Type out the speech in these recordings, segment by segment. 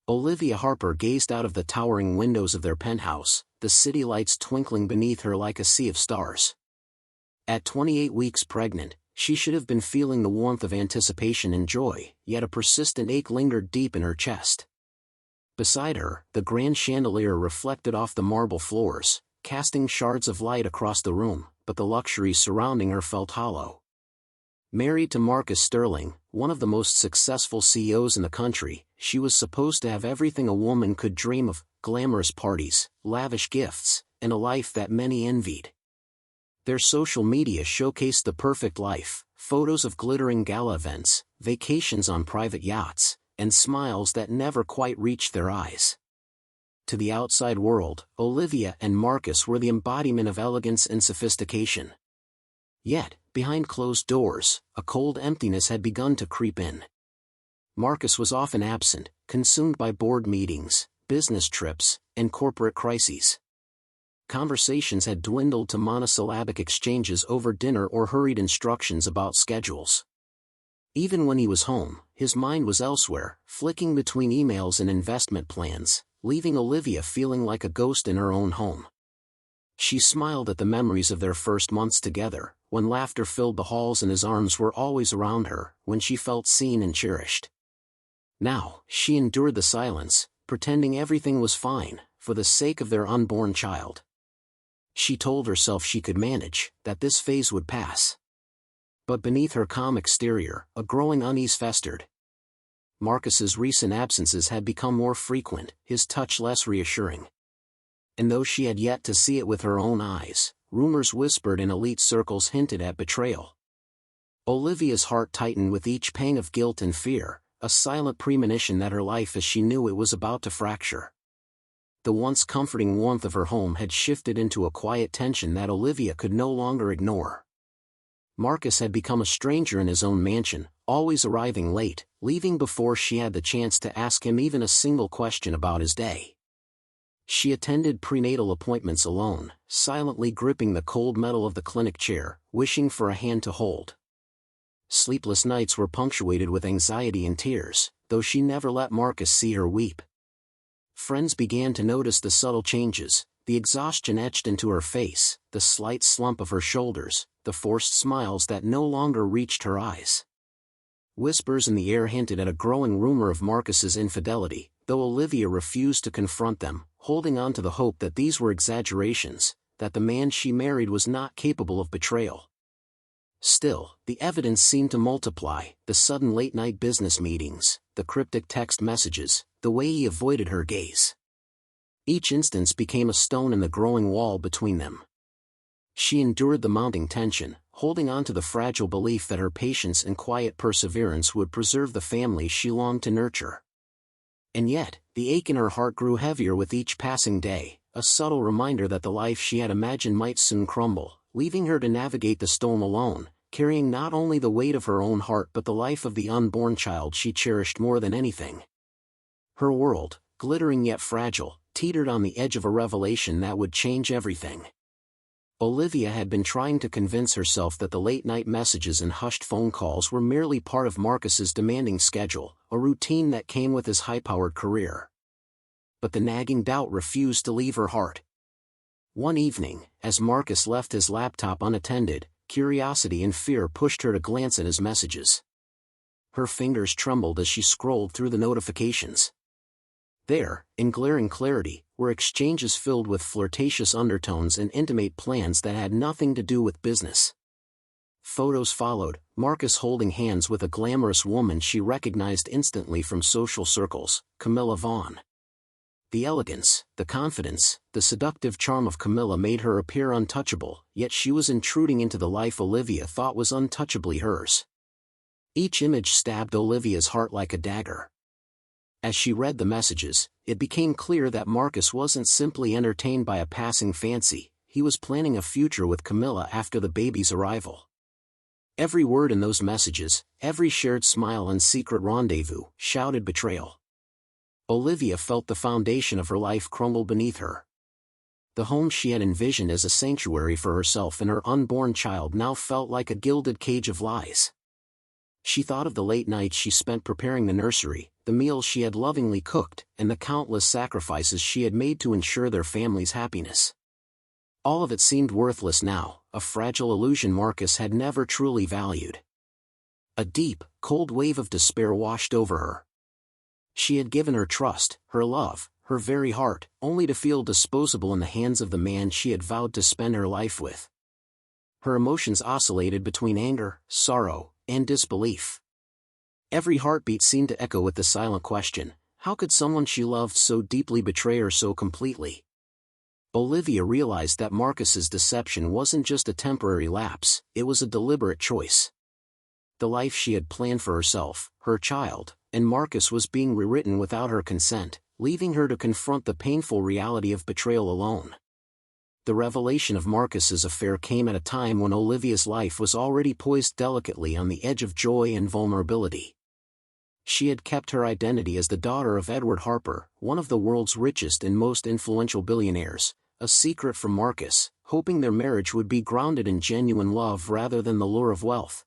Olivia Harper gazed out of the towering windows of their penthouse, the city lights twinkling beneath her like a sea of stars. At 28 weeks pregnant, she should have been feeling the warmth of anticipation and joy, yet a persistent ache lingered deep in her chest. Beside her, the grand chandelier reflected off the marble floors, casting shards of light across the room, but the luxuries surrounding her felt hollow. Married to Marcus Sterling, one of the most successful CEOs in the country, she was supposed to have everything a woman could dream of: glamorous parties, lavish gifts, and a life that many envied. Their social media showcased the perfect life: photos of glittering gala events, vacations on private yachts, and smiles that never quite reached their eyes. To the outside world, Olivia and Marcus were the embodiment of elegance and sophistication. Yet, behind closed doors, a cold emptiness had begun to creep in. Marcus was often absent, consumed by board meetings, business trips, and corporate crises. Conversations had dwindled to monosyllabic exchanges over dinner or hurried instructions about schedules. Even when he was home, his mind was elsewhere, flicking between emails and investment plans, leaving Olivia feeling like a ghost in her own home. She smiled at the memories of their first months together, when laughter filled the halls and his arms were always around her, when she felt seen and cherished. Now, she endured the silence, pretending everything was fine, for the sake of their unborn child. She told herself she could manage, that this phase would pass. But beneath her calm exterior, a growing unease festered. Marcus's recent absences had become more frequent, his touch less reassuring. And though she had yet to see it with her own eyes, rumors whispered in elite circles hinted at betrayal. Olivia's heart tightened with each pang of guilt and fear, a silent premonition that her life as she knew it was about to fracture. The once comforting warmth of her home had shifted into a quiet tension that Olivia could no longer ignore. Marcus had become a stranger in his own mansion, always arriving late, leaving before she had the chance to ask him even a single question about his day. She attended prenatal appointments alone, silently gripping the cold metal of the clinic chair, wishing for a hand to hold. Sleepless nights were punctuated with anxiety and tears, though she never let Marcus see her weep. Friends began to notice the subtle changes, the exhaustion etched into her face, the slight slump of her shoulders, the forced smiles that no longer reached her eyes. Whispers in the air hinted at a growing rumor of Marcus's infidelity, though Olivia refused to confront them, holding on to the hope that these were exaggerations, that the man she married was not capable of betrayal. Still, the evidence seemed to multiply: the sudden late-night business meetings, the cryptic text messages, the way he avoided her gaze. Each instance became a stone in the growing wall between them. She endured the mounting tension, holding on to the fragile belief that her patience and quiet perseverance would preserve the family she longed to nurture. And yet, the ache in her heart grew heavier with each passing day, a subtle reminder that the life she had imagined might soon crumble, leaving her to navigate the storm alone, carrying not only the weight of her own heart but the life of the unborn child she cherished more than anything. Her world, glittering yet fragile, teetered on the edge of a revelation that would change everything. Olivia had been trying to convince herself that the late-night messages and hushed phone calls were merely part of Marcus's demanding schedule, a routine that came with his high-powered career. But the nagging doubt refused to leave her heart. One evening, as Marcus left his laptop unattended, curiosity and fear pushed her to glance at his messages. Her fingers trembled as she scrolled through the notifications. There, in glaring clarity, were exchanges filled with flirtatious undertones and intimate plans that had nothing to do with business. Photos followed, Marcus holding hands with a glamorous woman she recognized instantly from social circles, Camilla Vaughn. The elegance, the confidence, the seductive charm of Camilla made her appear untouchable, yet she was intruding into the life Olivia thought was untouchably hers. Each image stabbed Olivia's heart like a dagger. As she read the messages, it became clear that Marcus wasn't simply entertained by a passing fancy, he was planning a future with Camilla after the baby's arrival. Every word in those messages, every shared smile and secret rendezvous, shouted betrayal. Olivia felt the foundation of her life crumble beneath her. The home she had envisioned as a sanctuary for herself and her unborn child now felt like a gilded cage of lies. She thought of the late nights she spent preparing the nursery, the meals she had lovingly cooked, and the countless sacrifices she had made to ensure their family's happiness. All of it seemed worthless now, a fragile illusion Marcus had never truly valued. A deep, cold wave of despair washed over her. She had given her trust, her love, her very heart, only to feel disposable in the hands of the man she had vowed to spend her life with. Her emotions oscillated between anger, sorrow, and disbelief. Every heartbeat seemed to echo with the silent question, how could someone she loved so deeply betray her so completely? Olivia realized that Marcus's deception wasn't just a temporary lapse, it was a deliberate choice. The life she had planned for herself, her child, and Marcus was being rewritten without her consent, leaving her to confront the painful reality of betrayal alone. The revelation of Marcus's affair came at a time when Olivia's life was already poised delicately on the edge of joy and vulnerability. She had kept her identity as the daughter of Edward Harper, one of the world's richest and most influential billionaires, a secret from Marcus, hoping their marriage would be grounded in genuine love rather than the lure of wealth.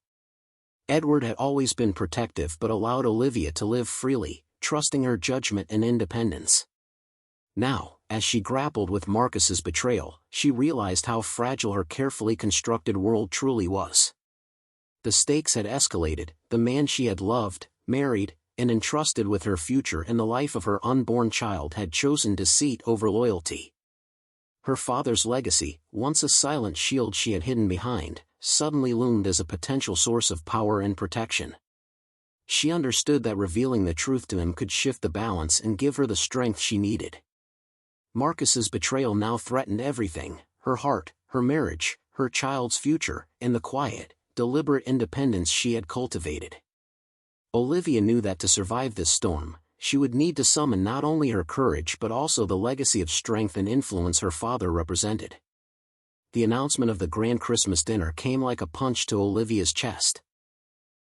Edward had always been protective but allowed Olivia to live freely, trusting her judgment and independence. Now, as she grappled with Marcus's betrayal, she realized how fragile her carefully constructed world truly was. The stakes had escalated, the man she had loved, married, and entrusted with her future and the life of her unborn child had chosen deceit over loyalty. Her father's legacy, once a silent shield she had hidden behind, suddenly loomed as a potential source of power and protection. She understood that revealing the truth to him could shift the balance and give her the strength she needed. Marcus's betrayal now threatened everything, her heart, her marriage, her child's future, and the quiet, deliberate independence she had cultivated. Olivia knew that to survive this storm, she would need to summon not only her courage but also the legacy of strength and influence her father represented. The announcement of the grand Christmas dinner came like a punch to Olivia's chest.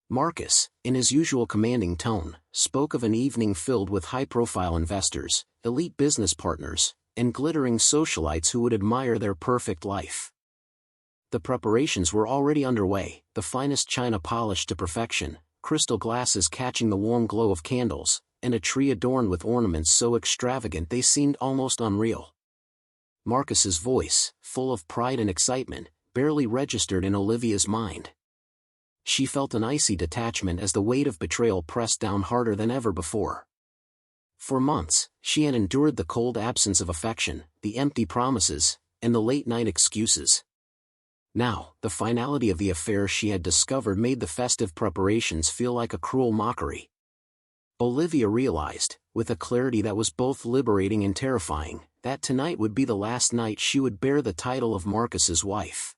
Marcus, in his usual commanding tone, spoke of an evening filled with high-profile investors, elite business partners, and glittering socialites who would admire their perfect life. The preparations were already underway, the finest china polished to perfection, crystal glasses catching the warm glow of candles, and a tree adorned with ornaments so extravagant they seemed almost unreal. Marcus's voice, full of pride and excitement, barely registered in Olivia's mind. She felt an icy detachment as the weight of betrayal pressed down harder than ever before. For months, she had endured the cold absence of affection, the empty promises, and the late-night excuses. Now, the finality of the affair she had discovered made the festive preparations feel like a cruel mockery. Olivia realized, with a clarity that was both liberating and terrifying, that tonight would be the last night she would bear the title of Marcus's wife.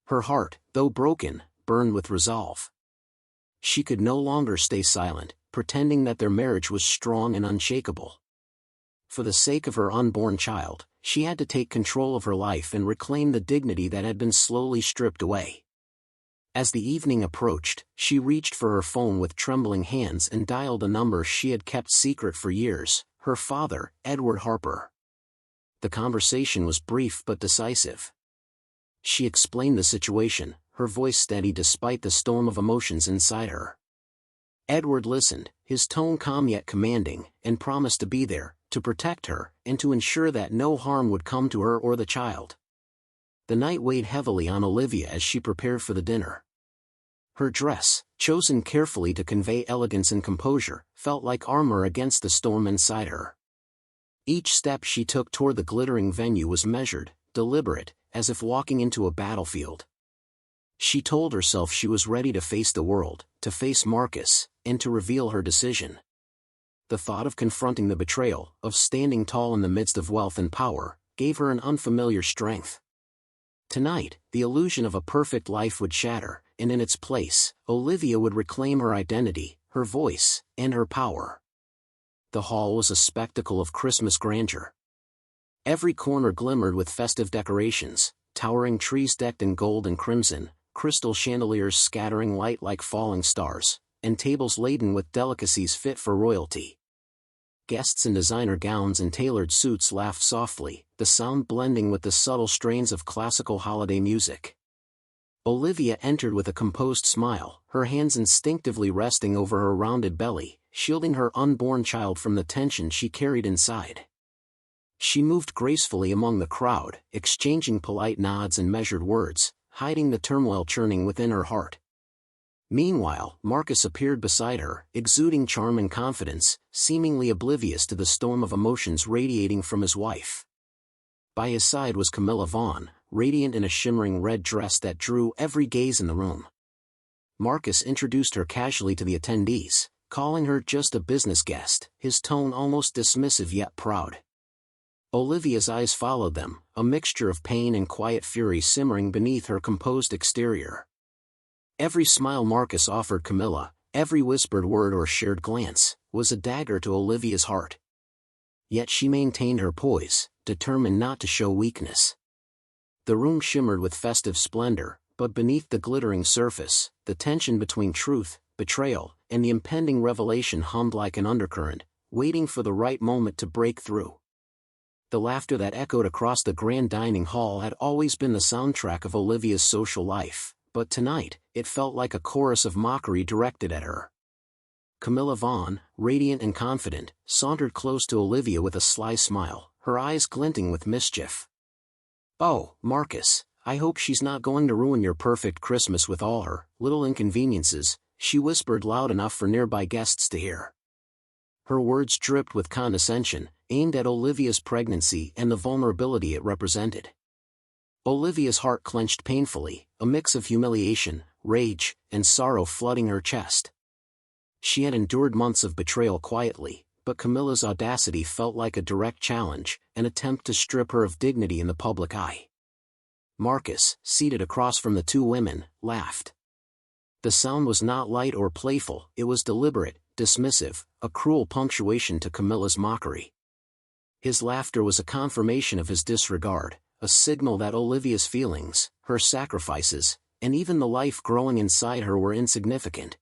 Her heart, though broken, burned with resolve. She could no longer stay silent, pretending that their marriage was strong and unshakable. For the sake of her unborn child, she had to take control of her life and reclaim the dignity that had been slowly stripped away. As the evening approached, she reached for her phone with trembling hands and dialed a number she had kept secret for years, her father, Edward Harper. The conversation was brief but decisive. She explained the situation, her voice steady despite the storm of emotions inside her. Edward listened, his tone calm yet commanding, and promised to be there, to protect her, and to ensure that no harm would come to her or the child. The night weighed heavily on Olivia as she prepared for the dinner. Her dress, chosen carefully to convey elegance and composure, felt like armor against the storm inside her. Each step she took toward the glittering venue was measured, deliberate, as if walking into a battlefield. She told herself she was ready to face the world, to face Marcus, and to reveal her decision. The thought of confronting the betrayal, of standing tall in the midst of wealth and power, gave her an unfamiliar strength. Tonight, the illusion of a perfect life would shatter, and in its place, Olivia would reclaim her identity, her voice, and her power. The hall was a spectacle of Christmas grandeur. Every corner glimmered with festive decorations, towering trees decked in gold and crimson, crystal chandeliers scattering light like falling stars, and tables laden with delicacies fit for royalty. Guests in designer gowns and tailored suits laughed softly, the sound blending with the subtle strains of classical holiday music. Olivia entered with a composed smile, her hands instinctively resting over her rounded belly, shielding her unborn child from the tension she carried inside. She moved gracefully among the crowd, exchanging polite nods and measured words, hiding the turmoil churning within her heart. Meanwhile, Marcus appeared beside her, exuding charm and confidence, seemingly oblivious to the storm of emotions radiating from his wife. By his side was Camilla Vaughn, radiant in a shimmering red dress that drew every gaze in the room. Marcus introduced her casually to the attendees, calling her just a business guest, his tone almost dismissive yet proud. Olivia's eyes followed them, a mixture of pain and quiet fury simmering beneath her composed exterior. Every smile Marcus offered Camilla, every whispered word or shared glance, was a dagger to Olivia's heart. Yet she maintained her poise, determined not to show weakness. The room shimmered with festive splendor, but beneath the glittering surface, the tension between truth, betrayal, and the impending revelation hummed like an undercurrent, waiting for the right moment to break through. The laughter that echoed across the grand dining hall had always been the soundtrack of Olivia's social life, but tonight, it felt like a chorus of mockery directed at her. Camilla Vaughn, radiant and confident, sauntered close to Olivia with a sly smile, her eyes glinting with mischief. "Oh, Marcus, I hope she's not going to ruin your perfect Christmas with all her little inconveniences," she whispered loud enough for nearby guests to hear. Her words dripped with condescension, aimed at Olivia's pregnancy and the vulnerability it represented. Olivia's heart clenched painfully, a mix of humiliation, rage, and sorrow flooding her chest. She had endured months of betrayal quietly, but Camilla's audacity felt like a direct challenge, an attempt to strip her of dignity in the public eye. Marcus, seated across from the two women, laughed. The sound was not light or playful, it was deliberate, dismissive, a cruel punctuation to Camilla's mockery. His laughter was a confirmation of his disregard, a signal that Olivia's feelings, her sacrifices, and even the life growing inside her were insignificant.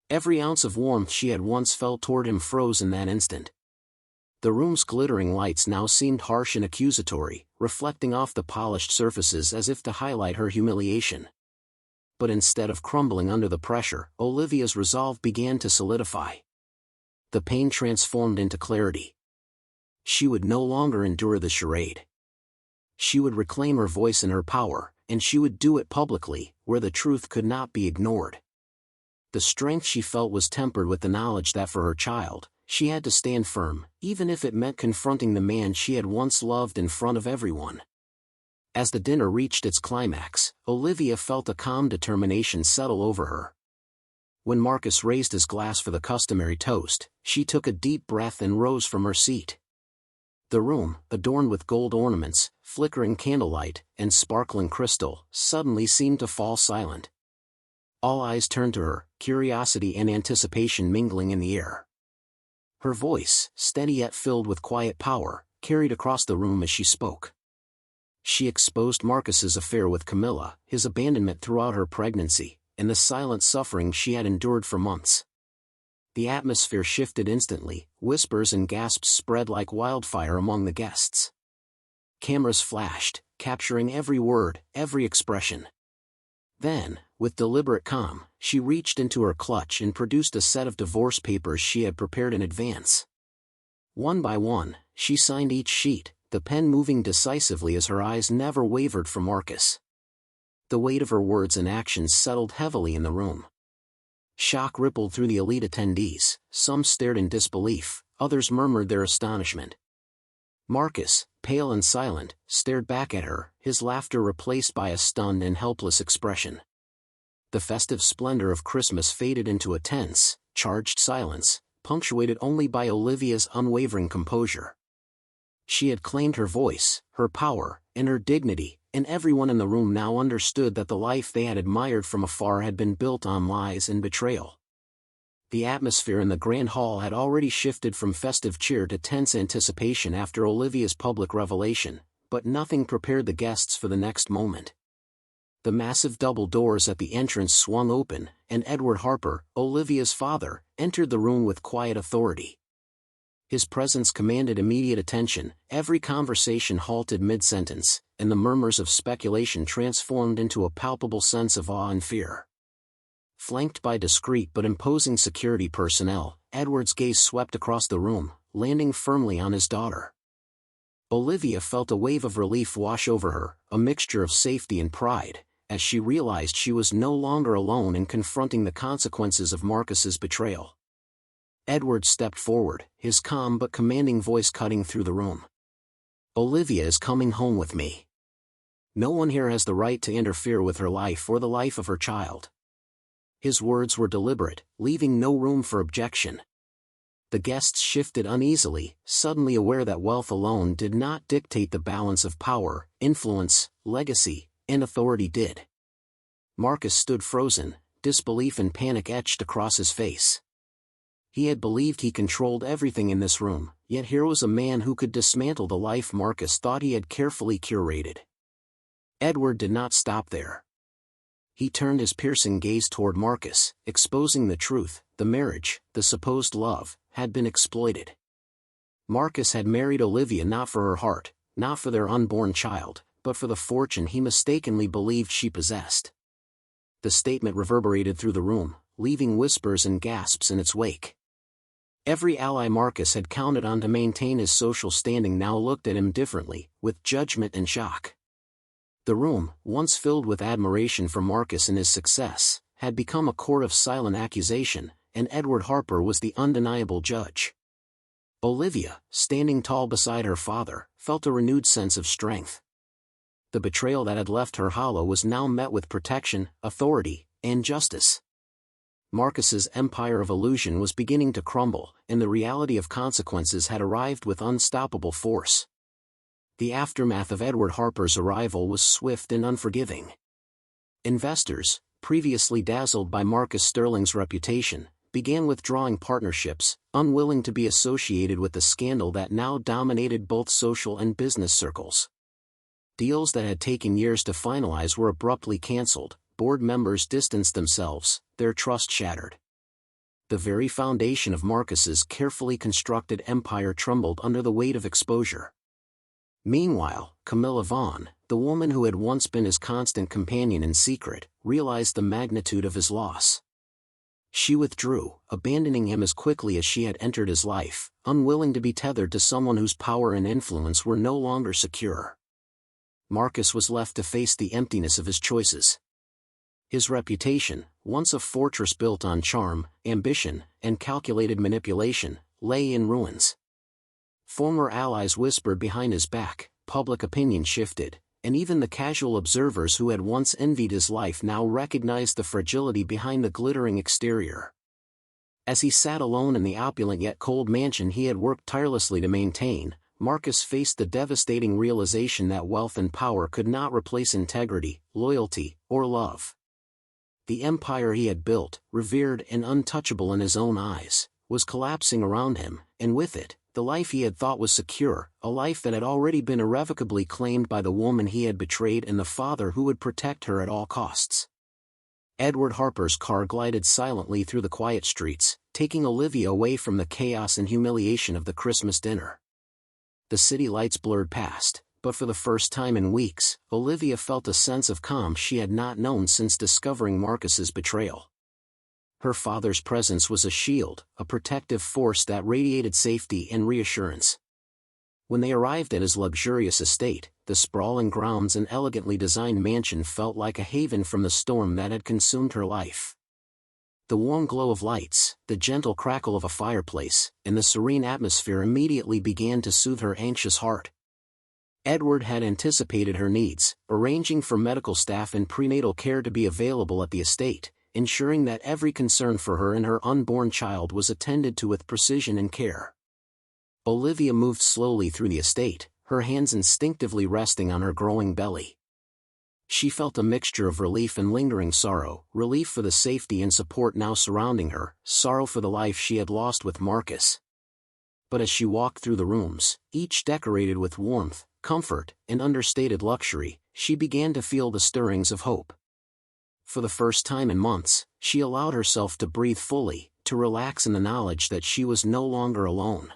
Every ounce of warmth she had once felt toward him froze in that instant. The room's glittering lights now seemed harsh and accusatory, reflecting off the polished surfaces as if to highlight her humiliation. But instead of crumbling under the pressure, Olivia's resolve began to solidify. The pain transformed into clarity. She would no longer endure the charade. She would reclaim her voice and her power, and she would do it publicly, where the truth could not be ignored. The strength she felt was tempered with the knowledge that for her child, she had to stand firm, even if it meant confronting the man she had once loved in front of everyone. As the dinner reached its climax, Olivia felt a calm determination settle over her. When Marcus raised his glass for the customary toast, she took a deep breath and rose from her seat. The room, adorned with gold ornaments, flickering candlelight, and sparkling crystal, suddenly seemed to fall silent. All eyes turned to her, curiosity and anticipation mingling in the air. Her voice, steady yet filled with quiet power, carried across the room as she spoke. She exposed Marcus's affair with Camilla, his abandonment throughout her pregnancy, and the silent suffering she had endured for months. The atmosphere shifted instantly, whispers and gasps spread like wildfire among the guests. Cameras flashed, capturing every word, every expression. Then, with deliberate calm, she reached into her clutch and produced a set of divorce papers she had prepared in advance. One by one, she signed each sheet, the pen moving decisively as her eyes never wavered from Marcus. The weight of her words and actions settled heavily in the room. Shock rippled through the elite attendees, some stared in disbelief, others murmured their astonishment. Marcus, pale and silent, stared back at her, his laughter replaced by a stunned and helpless expression. The festive splendor of Christmas faded into a tense, charged silence, punctuated only by Olivia's unwavering composure. She had claimed her voice, her power, and her dignity, and everyone in the room now understood that the life they had admired from afar had been built on lies and betrayal. The atmosphere in the grand hall had already shifted from festive cheer to tense anticipation after Olivia's public revelation, but nothing prepared the guests for the next moment. The massive double doors at the entrance swung open, and Edward Harper, Olivia's father, entered the room with quiet authority. His presence commanded immediate attention, every conversation halted mid-sentence, and the murmurs of speculation transformed into a palpable sense of awe and fear. Flanked by discreet but imposing security personnel, Edward's gaze swept across the room, landing firmly on his daughter. Olivia felt a wave of relief wash over her, a mixture of safety and pride, as she realized she was no longer alone in confronting the consequences of Marcus's betrayal. Edward stepped forward, his calm but commanding voice cutting through the room. "Olivia is coming home with me. No one here has the right to interfere with her life or the life of her child." His words were deliberate, leaving no room for objection. The guests shifted uneasily, suddenly aware that wealth alone did not dictate the balance of power, influence, legacy, and authority did. Marcus stood frozen, disbelief and panic etched across his face. He had believed he controlled everything in this room, yet here was a man who could dismantle the life Marcus thought he had carefully curated. Edward did not stop there. He turned his piercing gaze toward Marcus, exposing the truth: the marriage, the supposed love, had been exploited. Marcus had married Olivia not for her heart, not for their unborn child, but for the fortune he mistakenly believed she possessed. The statement reverberated through the room, leaving whispers and gasps in its wake. Every ally Marcus had counted on to maintain his social standing now looked at him differently, with judgment and shock. The room, once filled with admiration for Marcus and his success, had become a court of silent accusation, and Edward Harper was the undeniable judge. Olivia, standing tall beside her father, felt a renewed sense of strength. The betrayal that had left her hollow was now met with protection, authority, and justice. Marcus's empire of illusion was beginning to crumble, and the reality of consequences had arrived with unstoppable force. The aftermath of Edward Harper's arrival was swift and unforgiving. Investors, previously dazzled by Marcus Sterling's reputation, began withdrawing partnerships, unwilling to be associated with the scandal that now dominated both social and business circles. Deals that had taken years to finalize were abruptly canceled, board members distanced themselves, their trust shattered. The very foundation of Marcus's carefully constructed empire trembled under the weight of exposure. Meanwhile, Camilla Vaughn, the woman who had once been his constant companion in secret, realized the magnitude of his loss. She withdrew, abandoning him as quickly as she had entered his life, unwilling to be tethered to someone whose power and influence were no longer secure. Marcus was left to face the emptiness of his choices. His reputation, once a fortress built on charm, ambition, and calculated manipulation, lay in ruins. Former allies whispered behind his back, public opinion shifted, and even the casual observers who had once envied his life now recognized the fragility behind the glittering exterior. As he sat alone in the opulent yet cold mansion he had worked tirelessly to maintain, Marcus faced the devastating realization that wealth and power could not replace integrity, loyalty, or love. The empire he had built, revered and untouchable in his own eyes, was collapsing around him, and with it, the life he had thought was secure, a life that had already been irrevocably claimed by the woman he had betrayed and the father who would protect her at all costs. Edward Harper's car glided silently through the quiet streets, taking Olivia away from the chaos and humiliation of the Christmas dinner. The city lights blurred past, but for the first time in weeks, Olivia felt a sense of calm she had not known since discovering Marcus's betrayal. Her father's presence was a shield, a protective force that radiated safety and reassurance. When they arrived at his luxurious estate, the sprawling grounds and elegantly designed mansion felt like a haven from the storm that had consumed her life. The warm glow of lights, the gentle crackle of a fireplace, and the serene atmosphere immediately began to soothe her anxious heart. Edward had anticipated her needs, arranging for medical staff and prenatal care to be available at the estate, ensuring that every concern for her and her unborn child was attended to with precision and care. Olivia moved slowly through the estate, her hands instinctively resting on her growing belly. She felt a mixture of relief and lingering sorrow, relief for the safety and support now surrounding her, sorrow for the life she had lost with Marcus. But as she walked through the rooms, each decorated with warmth, comfort, and understated luxury, she began to feel the stirrings of hope. For the first time in months, she allowed herself to breathe fully, to relax in the knowledge that she was no longer alone.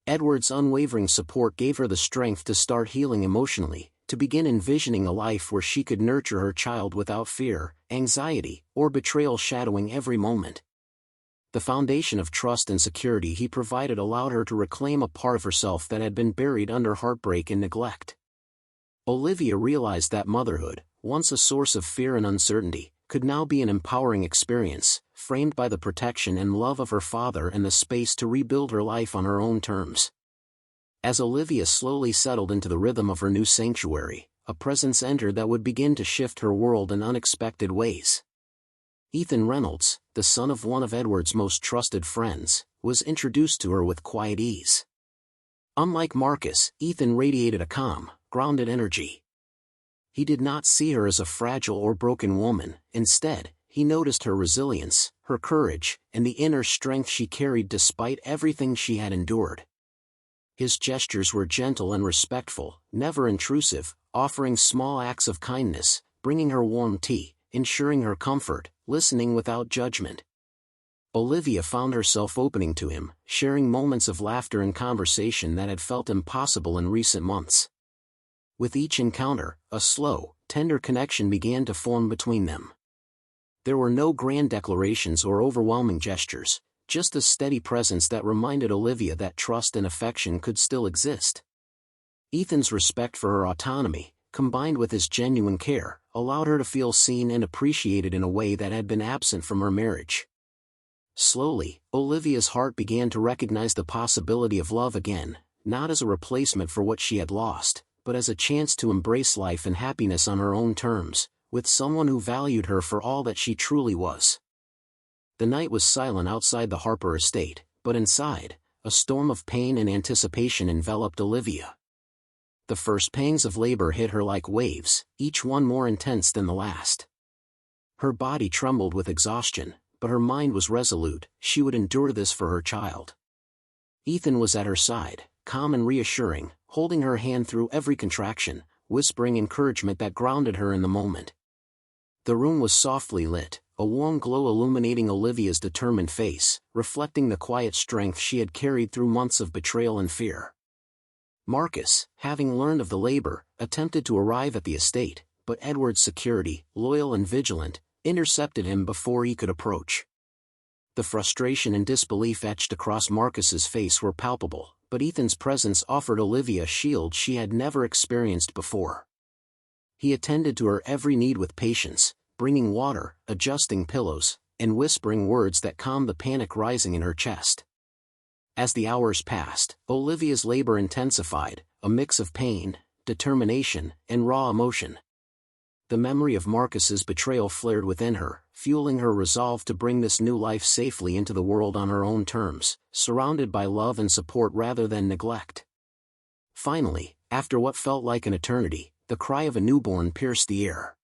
Edward's unwavering support gave her the strength to start healing emotionally, to begin envisioning a life where she could nurture her child without fear, anxiety, or betrayal shadowing every moment. The foundation of trust and security he provided allowed her to reclaim a part of herself that had been buried under heartbreak and neglect. Olivia realized that motherhood, once a source of fear and uncertainty, could now be an empowering experience, framed by the protection and love of her father and the space to rebuild her life on her own terms. As Olivia slowly settled into the rhythm of her new sanctuary, a presence entered that would begin to shift her world in unexpected ways. Ethan Reynolds, the son of one of Edward's most trusted friends, was introduced to her with quiet ease. Unlike Marcus, Ethan radiated a calm, grounded energy. He did not see her as a fragile or broken woman. Instead, he noticed her resilience, her courage, and the inner strength she carried despite everything she had endured. His gestures were gentle and respectful, never intrusive, offering small acts of kindness, bringing her warm tea, ensuring her comfort, listening without judgment. Olivia found herself opening to him, sharing moments of laughter and conversation that had felt impossible in recent months. With each encounter, a slow, tender connection began to form between them. There were no grand declarations or overwhelming gestures, just a steady presence that reminded Olivia that trust and affection could still exist. Ethan's respect for her autonomy, combined with his genuine care, allowed her to feel seen and appreciated in a way that had been absent from her marriage. Slowly, Olivia's heart began to recognize the possibility of love again, not as a replacement for what she had lost, but as a chance to embrace life and happiness on her own terms, with someone who valued her for all that she truly was. The night was silent outside the Harper estate, but inside, a storm of pain and anticipation enveloped Olivia. The first pangs of labor hit her like waves, each one more intense than the last. Her body trembled with exhaustion, but her mind was resolute. She would endure this for her child. Ethan was at her side, calm and reassuring, holding her hand through every contraction, whispering encouragement that grounded her in the moment. The room was softly lit, a warm glow illuminating Olivia's determined face, reflecting the quiet strength she had carried through months of betrayal and fear. Marcus, having learned of the labor, attempted to arrive at the estate, but Edward's security, loyal and vigilant, intercepted him before he could approach. The frustration and disbelief etched across Marcus's face were palpable, but Ethan's presence offered Olivia a shield she had never experienced before. He attended to her every need with patience, bringing water, adjusting pillows, and whispering words that calmed the panic rising in her chest. As the hours passed, Olivia's labor intensified, a mix of pain, determination, and raw emotion. The memory of Marcus's betrayal flared within her, fueling her resolve to bring this new life safely into the world on her own terms, surrounded by love and support rather than neglect. Finally, after what felt like an eternity, the cry of a newborn pierced the air.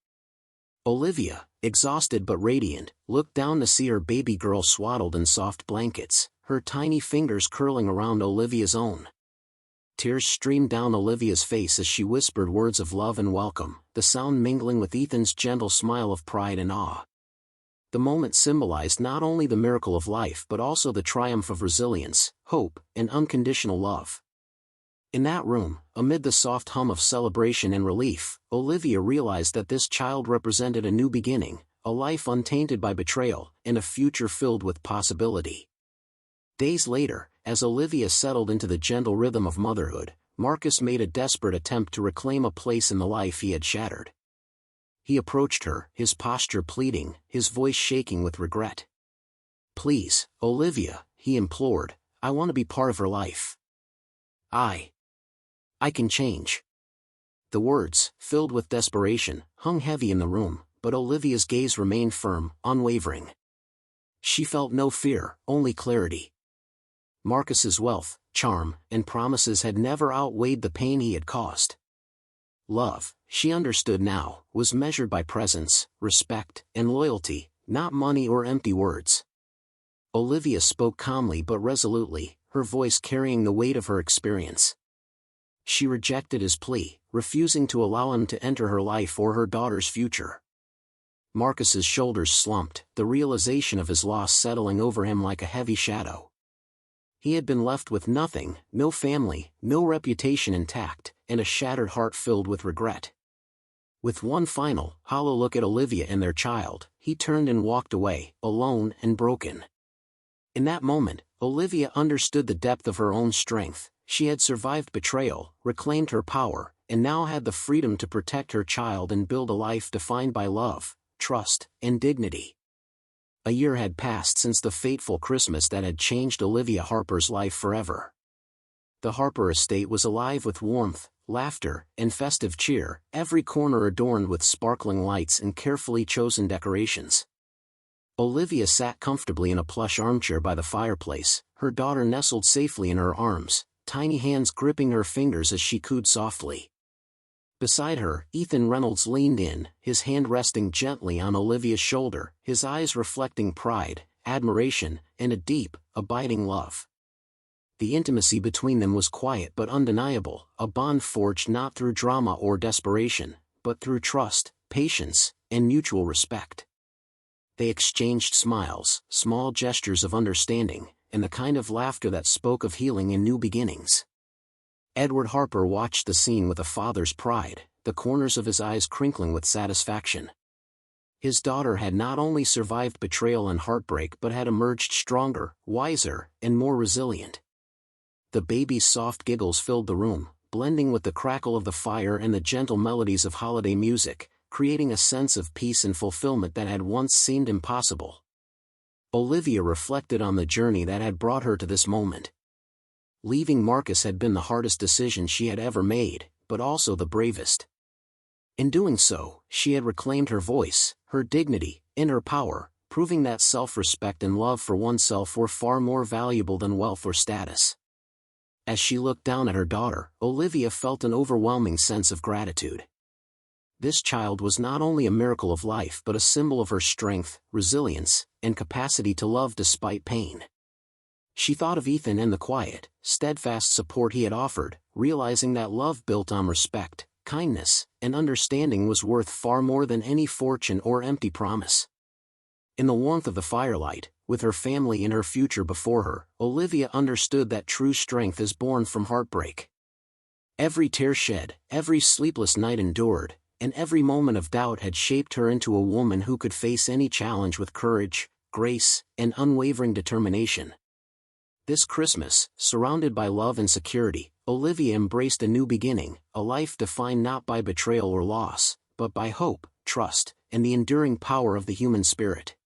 Olivia, exhausted but radiant, looked down to see her baby girl swaddled in soft blankets, her tiny fingers curling around Olivia's own. Tears streamed down Olivia's face as she whispered words of love and welcome, the sound mingling with Ethan's gentle smile of pride and awe. The moment symbolized not only the miracle of life but also the triumph of resilience, hope, and unconditional love. In that room, amid the soft hum of celebration and relief, Olivia realized that this child represented a new beginning, a life untainted by betrayal, and a future filled with possibility. Days later, as Olivia settled into the gentle rhythm of motherhood, Marcus made a desperate attempt to reclaim a place in the life he had shattered. He approached her, his posture pleading, his voice shaking with regret. "Please, Olivia," he implored, "I want to be part of her life. I can change." The words, filled with desperation, hung heavy in the room, but Olivia's gaze remained firm, unwavering. She felt no fear, only clarity. Marcus's wealth, charm, and promises had never outweighed the pain he had caused. Love, she understood now, was measured by presence, respect, and loyalty, not money or empty words. Olivia spoke calmly but resolutely, her voice carrying the weight of her experience. She rejected his plea, refusing to allow him to enter her life or her daughter's future. Marcus's shoulders slumped, the realization of his loss settling over him like a heavy shadow. He had been left with nothing, no family, no reputation intact, and a shattered heart filled with regret. With one final, hollow look at Olivia and their child, he turned and walked away, alone and broken. In that moment, Olivia understood the depth of her own strength. She had survived betrayal, reclaimed her power, and now had the freedom to protect her child and build a life defined by love, trust, and dignity. A year had passed since the fateful Christmas that had changed Olivia Harper's life forever. The Harper estate was alive with warmth, laughter, and festive cheer, every corner adorned with sparkling lights and carefully chosen decorations. Olivia sat comfortably in a plush armchair by the fireplace, her daughter nestled safely in her arms, tiny hands gripping her fingers as she cooed softly. Beside her, Ethan Reynolds leaned in, his hand resting gently on Olivia's shoulder, his eyes reflecting pride, admiration, and a deep, abiding love. The intimacy between them was quiet but undeniable, a bond forged not through drama or desperation, but through trust, patience, and mutual respect. They exchanged smiles, small gestures of understanding, and the kind of laughter that spoke of healing and new beginnings. Edward Harper watched the scene with a father's pride, the corners of his eyes crinkling with satisfaction. His daughter had not only survived betrayal and heartbreak but had emerged stronger, wiser, and more resilient. The baby's soft giggles filled the room, blending with the crackle of the fire and the gentle melodies of holiday music, creating a sense of peace and fulfillment that had once seemed impossible. Olivia reflected on the journey that had brought her to this moment. Leaving Marcus had been the hardest decision she had ever made, but also the bravest. In doing so, she had reclaimed her voice, her dignity, and her power, proving that self-respect and love for oneself were far more valuable than wealth or status. As she looked down at her daughter, Olivia felt an overwhelming sense of gratitude. This child was not only a miracle of life but a symbol of her strength, resilience, and capacity to love despite pain. She thought of Ethan and the quiet, steadfast support he had offered, realizing that love built on respect, kindness, and understanding was worth far more than any fortune or empty promise. In the warmth of the firelight, with her family and her future before her, Olivia understood that true strength is born from heartbreak. Every tear shed, every sleepless night endured, and every moment of doubt had shaped her into a woman who could face any challenge with courage, grace, and unwavering determination. This Christmas, surrounded by love and security, Olivia embraced a new beginning, a life defined not by betrayal or loss, but by hope, trust, and the enduring power of the human spirit.